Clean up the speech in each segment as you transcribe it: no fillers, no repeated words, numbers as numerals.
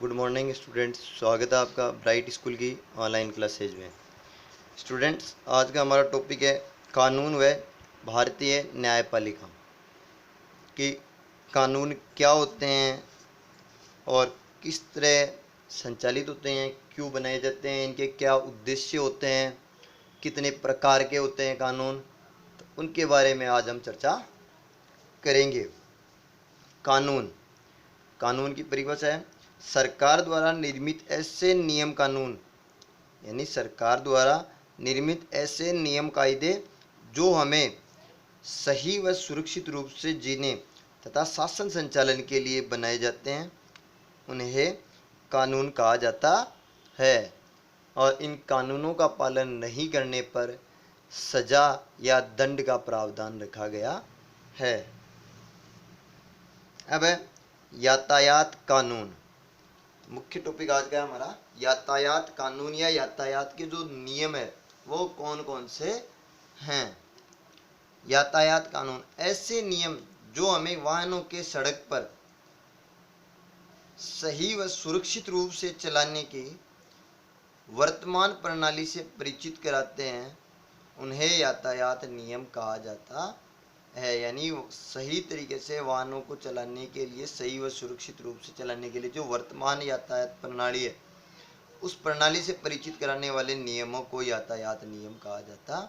Good morning students. स्वागत है आपका ब्राइट स्कूल की ऑनलाइन क्लासेज में। स्टूडेंट्स, आज का हमारा टॉपिक है कानून व भारतीय न्यायपालिका कि कानून क्या होते हैं और किस तरह संचालित होते हैं, क्यों बनाए जाते हैं, इनके क्या उद्देश्य होते हैं, कितने प्रकार के होते हैं कानून, तो उनके बारे में आज हम चर्चा करेंगे। कानून कानून की परिभाषा है सरकार द्वारा निर्मित ऐसे नियम कानून, यानी सरकार द्वारा निर्मित ऐसे नियम कायदे जो हमें सही व सुरक्षित रूप से जीने तथा शासन संचालन के लिए बनाए जाते हैं, उन्हें कानून कहा जाता है। और इन कानूनों का पालन नहीं करने पर सजा या दंड का प्रावधान रखा गया है। अब यातायात कानून, मुख्य टॉपिक आज का हमारा यातायात कानून या यातायात के जो नियम है वो कौन कौन से हैं। यातायात कानून ऐसे नियम जो हमें वाहनों के सड़क पर सही व सुरक्षित रूप से चलाने की वर्तमान प्रणाली से परिचित कराते हैं, उन्हें यातायात नियम कहा जाता है। यानी सही तरीके से वाहनों को चलाने के लिए, सही व सुरक्षित रूप से चलाने के लिए जो वर्तमान यातायात प्रणाली है, उस प्रणाली से परिचित कराने वाले नियमों को यातायात नियम कहा जाता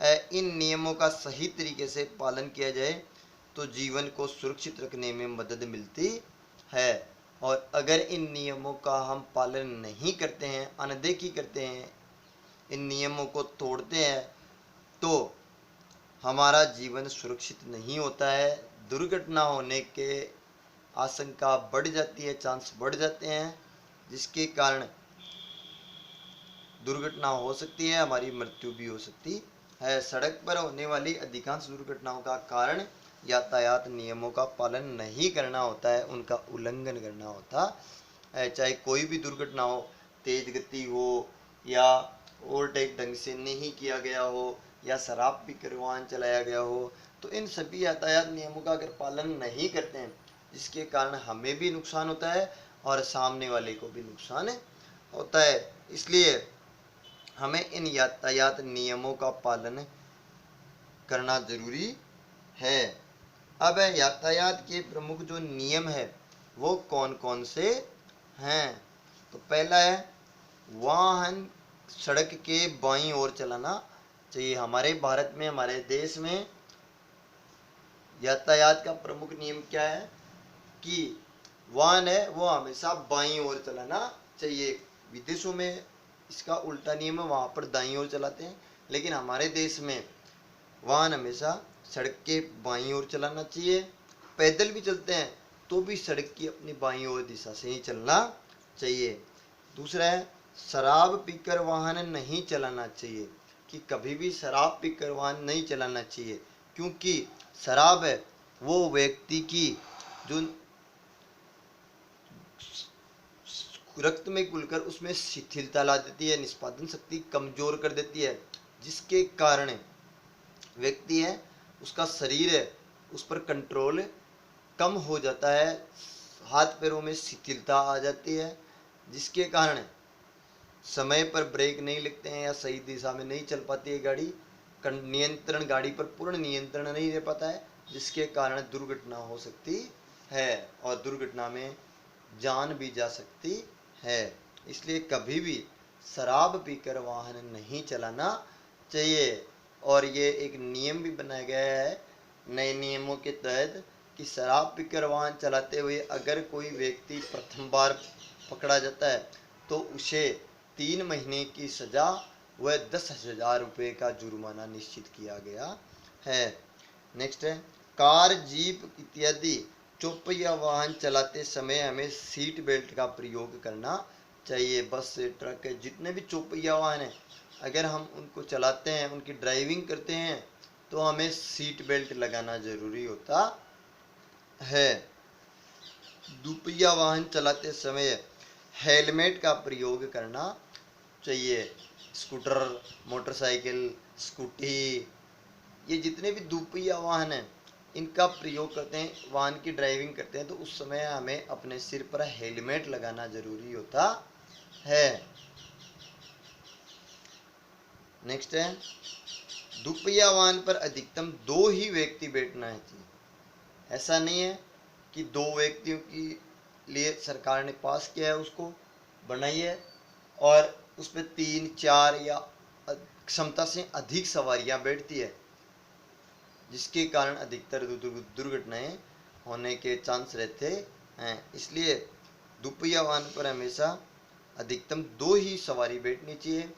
है। इन नियमों का सही तरीके से पालन किया जाए तो जीवन को सुरक्षित रखने में मदद मिलती है, और अगर इन नियमों का हम पालन नहीं करते हैं, अनदेखी करते हैं, इन नियमों को तोड़ते हैं, तो हमारा जीवन सुरक्षित नहीं होता है। दुर्घटना होने के आशंका बढ़ जाती है, चांस बढ़ जाते हैं, जिसके कारण दुर्घटना हो सकती है, हमारी मृत्यु भी हो सकती है। सड़क पर होने वाली अधिकांश दुर्घटनाओं का कारण यातायात नियमों का पालन नहीं करना होता है, उनका उल्लंघन करना होता है। चाहे कोई भी दुर्घटना हो, तेज गति हो या ओवरटेक ढंग से नहीं किया गया हो या शराब पीकर वाहन चलाया गया हो, तो इन सभी यातायात नियमों का अगर पालन नहीं करते हैं, जिसके कारण हमें भी नुकसान होता है और सामने वाले को भी नुकसान होता है। इसलिए हमें इन यातायात नियमों का पालन करना जरूरी है। अब यातायात के प्रमुख जो नियम है वो कौन कौन से हैं। तो पहला है वाहन सड़क के बाईं ओर चलाना चाहिए। हमारे भारत में, हमारे देश में यातायात का प्रमुख नियम क्या है कि वाहन है वो हमेशा बाईं ओर चलाना चाहिए। विदेशों में इसका उल्टा नियम है, वहाँ पर दाईं ओर चलाते हैं, लेकिन हमारे देश में वाहन हमेशा सड़क के बाईं ओर चलाना चाहिए। पैदल भी चलते हैं तो भी सड़क की अपनी बाईं ओर दिशा से ही चलना चाहिए। दूसरा है शराब पीकर वाहन नहीं चलाना चाहिए, कि कभी भी शराब पीकर वाहन नहीं चलाना चाहिए, क्योंकि शराब है वो व्यक्ति की जो रक्त में घुलकर उसमें शिथिलता ला देती है, निष्पादन शक्ति कमजोर कर देती है, जिसके कारण व्यक्ति है उसका शरीर है उस पर कंट्रोल कम हो जाता है, हाथ पैरों में शिथिलता आ जाती है, जिसके कारण समय पर ब्रेक नहीं लगते हैं या सही दिशा में नहीं चल पाती है गाड़ी, नियंत्रण गाड़ी पर पूर्ण नियंत्रण नहीं रह पाता है, जिसके कारण दुर्घटना हो सकती है और दुर्घटना में जान भी जा सकती है। इसलिए कभी भी शराब पीकर वाहन नहीं चलाना चाहिए। और ये एक नियम भी बनाया गया है नए नियमों के तहत कि शराब पीकर वाहन चलाते हुए अगर कोई व्यक्ति प्रथम बार पकड़ा जाता है तो उसे 3 महीने की सजा व 10,000 रुपये का जुर्माना निश्चित किया गया है। नेक्स्ट है कार, जीप इत्यादि चौपहिया वाहन चलाते समय हमें सीट बेल्ट का प्रयोग करना चाहिए। बस, ट्रक, जितने भी चौपहिया वाहन हैं, अगर हम उनको चलाते हैं, उनकी ड्राइविंग करते हैं, तो हमें सीट बेल्ट लगाना जरूरी होता है। दुपहिया वाहन चलाते समय हेलमेट का प्रयोग करना चाहिए। स्कूटर, मोटरसाइकिल, स्कूटी, ये जितने भी दुपहिया वाहन हैं इनका प्रयोग करते हैं, वाहन की ड्राइविंग करते हैं, तो उस समय हमें अपने सिर पर हेलमेट लगाना जरूरी होता है। नेक्स्ट है, दुपहिया वाहन पर अधिकतम 2 ही व्यक्ति बैठना चाहिए। ऐसा नहीं है कि 2 व्यक्तियों के लिए सरकार ने पास किया है, उसको बनाई है, और उसमें 3, 4 या क्षमता से अधिक सवारियां बैठती है, जिसके कारण अधिकतर दुर्घटनाएं होने के चांस रहते हैं। इसलिए दुपहिया वाहन पर हमेशा अधिकतम 2 ही सवारी बैठनी चाहिए।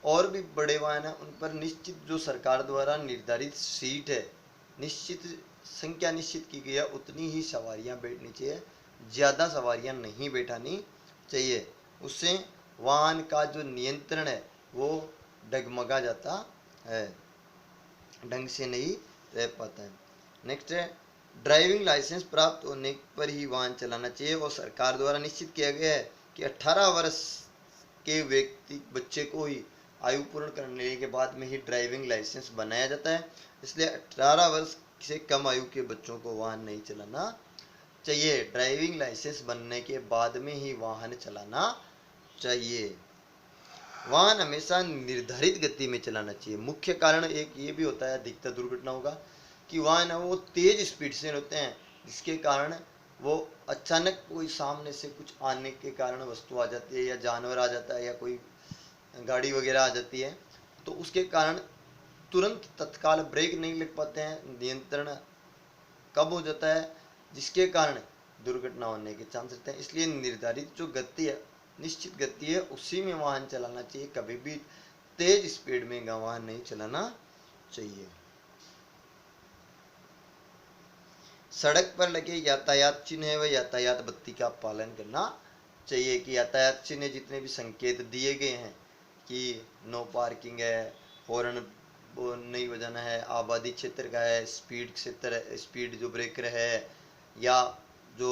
और भी बड़े वाहन हैं उन पर निश्चित जो सरकार द्वारा निर्धारित सीट है, निश्चित संख्या निश्चित की गई है, उतनी ही सवारियां बैठनी चाहिए, ज़्यादा सवारियां नहीं बैठानी चाहिए। उससे वाहन का जो नियंत्रण है वो डगमगा जाता है, ढंग से नहीं रह पाता है। नेक्स्ट है, ड्राइविंग लाइसेंस प्राप्त होने पर ही वाहन चलाना चाहिए, और सरकार द्वारा निश्चित किया गया है कि 18 वर्ष के व्यक्ति बच्चे को ही आयु पूर्ण करने के बाद में ही ड्राइविंग लाइसेंस बनाया जाता है। इसलिए 18 वर्ष से कम आयु के बच्चों को वाहन नहीं चलाना चाहिए। ड्राइविंग लाइसेंस बनने के बाद में ही वाहन चलाना चाहिए। वाहन हमेशा निर्धारित गति में चलाना चाहिए। मुख्य कारण एक ये भी होता है अधिकतर दुर्घटनाओं का, कि वाहन है वो तेज स्पीड से होते हैं, जिसके कारण वो अचानक कोई सामने से कुछ आने के कारण वस्तु आ जाती है, या जानवर आ जाता है, या कोई गाड़ी वगैरह आ जाती है, तो उसके कारण तुरंत तत्काल ब्रेक नहीं लग पाते हैं, नियंत्रण कब हो जाता है, जिसके कारण दुर्घटना होने के चांस रहते हैं। इसलिए निर्धारित जो गति है, निश्चित गति है, उसी में वाहन चलाना चाहिए। कभी भी तेज स्पीड में वाहन नहीं चलाना चाहिए। सड़क पर लगे यातायात चिन्ह व यातायात बत्ती का पालन करना चाहिए, कि यातायात चिन्ह जितने भी संकेत दिए गए हैं कि नो पार्किंग है, हॉर्न नहीं बजाना है, आबादी क्षेत्र का है, स्पीड क्षेत्र, स्पीड जो ब्रेकर है, या जो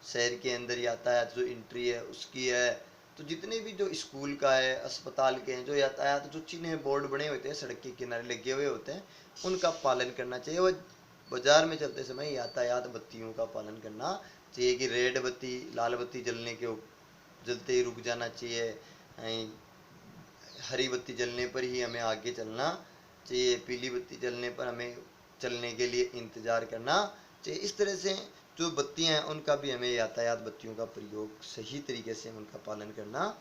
शहर के अंदर यातायात जो एंट्री है उसकी है, तो जितने भी जो स्कूल का है, अस्पताल के हैं, जो यातायात जो चिन्ह बोर्ड बने होते हैं सड़क के किनारे लगे हुए होते हैं, उनका पालन करना चाहिए। वह बाजार में चलते समय यातायात बत्तियों का पालन करना चाहिए, कि रेड बत्ती, लाल बत्ती जलने के जलते ही रुक जाना चाहिए, हरी बत्ती जलने पर ही हमें आगे चलना चाहिए, पीली बत्ती जलने पर हमें चलने के लिए इंतजार करना चाहिए। इस तरह से जो बत्तियां हैं उनका भी हमें यातायात बत्तियों का प्रयोग सही तरीके से उनका पालन करना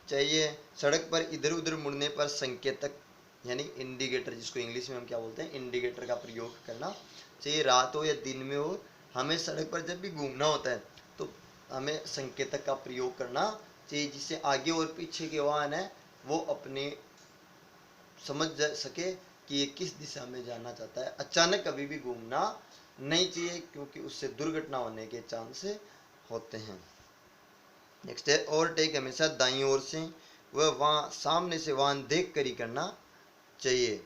चाहिए। सड़क पर इधर उधर मुड़ने पर संकेतक यानी इंडिकेटर, जिसको इंग्लिश में हम क्या बोलते हैं, इंडिकेटर का प्रयोग करना चाहिए। रात हो या दिन में हो, हमें सड़क पर जब भी घूमना होता है तो हमें संकेतक का प्रयोग करना चाहिए, जिससे आगे और पीछे के वाहन है वो अपने समझ सके कि ये किस दिशा में जाना चाहता है। अचानक कभी भी घूमना नहीं चाहिए, क्योंकि उससे दुर्घटना होने के चांस होते हैं। नेक्स्ट है, ओवरटेक हमेशा दाईं ओर से वह वहाँ सामने से वाहन देख कर ही करना चाहिए,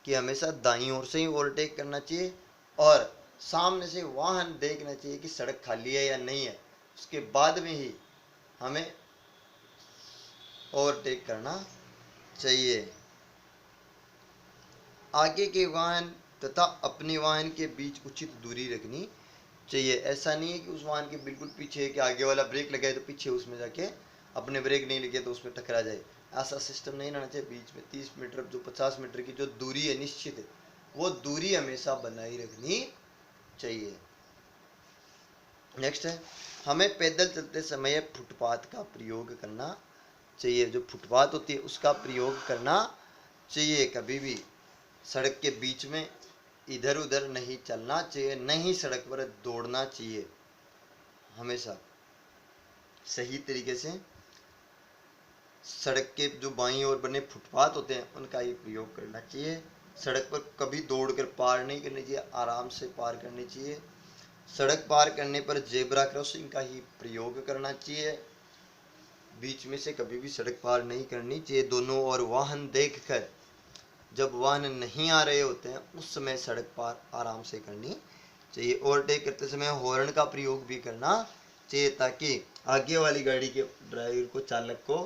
कि हमेशा दाईं ओर से ही ओवरटेक करना चाहिए, और सामने से वाहन देखना चाहिए कि सड़क खाली है या नहीं है, उसके बाद में ही हमें ओवरटेक करना चाहिए। आगे के वाहन तथा अपने वाहन के बीच उचित दूरी रखनी चाहिए। ऐसा नहीं है कि उस वाहन के बिल्कुल पीछे कि आगे वाला ब्रेक लगाए तो पीछे उसमें जाके अपने ब्रेक नहीं लगे तो उसमें टकरा जाए, ऐसा सिस्टम नहीं रहना चाहिए। बीच में 30 मीटर जो 50 मीटर की जो दूरी है निश्चित है, वो दूरी हमेशा बनाई रखनी चाहिए। नेक्स्ट है, हमें पैदल चलते समय फुटपाथ का प्रयोग करना चाहिए। जो फुटपाथ होती है उसका प्रयोग करना चाहिए। कभी भी सड़क के बीच में इधर उधर नहीं चलना चाहिए, नहीं सड़क पर दौड़ना चाहिए। हमेशा सही तरीके से सड़क के जो बाईं ओर बने फुटपाथ होते हैं उनका ही प्रयोग करना चाहिए। सड़क पर कभी दौड़कर पार नहीं करनी चाहिए, आराम से पार करनी चाहिए। सड़क पार करने पर जेब्रा क्रॉसिंग का ही प्रयोग करना चाहिए। बीच में से कभी भी सड़क पार नहीं करनी चाहिए। दोनों ओर वाहन देखकर, जब वाहन नहीं आ रहे होते हैं उस समय सड़क पार आराम से करनी चाहिए। ओवरटेक करते समय हॉर्न का प्रयोग भी करना चाहिए, ताकि आगे वाली गाड़ी के ड्राइवर को, चालक को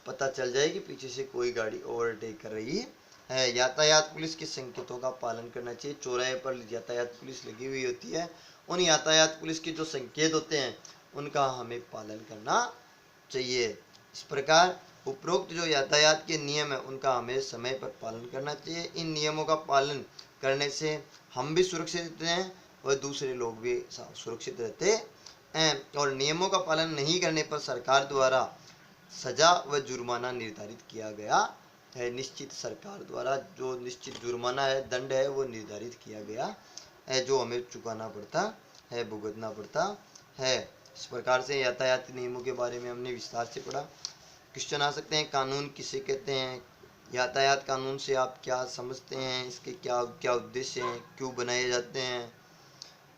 पता चल जाए कि पीछे से कोई गाड़ी ओवरटेक कर रही है। यातायात पुलिस के संकेतों का पालन करना चाहिए। चौराहे पर यातायात पुलिस लगी हुई होती है, उन यातायात पुलिस के जो संकेत होते हैं उनका हमें पालन करना चाहिए। इस प्रकार उपरोक्त जो यातायात के नियम है उनका हमें समय पर पालन करना चाहिए। इन नियमों का पालन करने से हम भी सुरक्षित रहते हैं और दूसरे लोग भी सुरक्षित रहते हैं। और नियमों का पालन नहीं करने पर सरकार द्वारा सजा व जुर्माना निर्धारित किया गया है। निश्चित सरकार द्वारा जो निश्चित जुर्माना है, दंड है, वो निर्धारित किया गया है, जो हमें चुकाना पड़ता है, भुगतना पड़ता है। इस प्रकार से यातायात नियमों के बारे में हमने विस्तार से पढ़ा। क्वेश्चन आ सकते हैं, कानून किसे कहते हैं, यातायात कानून से आप क्या समझते हैं, इसके क्या क्या उद्देश्य हैं, क्यों बनाए जाते हैं,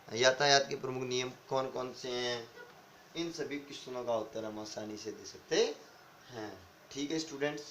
यातायात के प्रमुख नियम कौन कौन से हैं, इन सभी क्वेश्चनों का उत्तर हम आसानी से दे सकते हैं। ठीक है स्टूडेंट्स।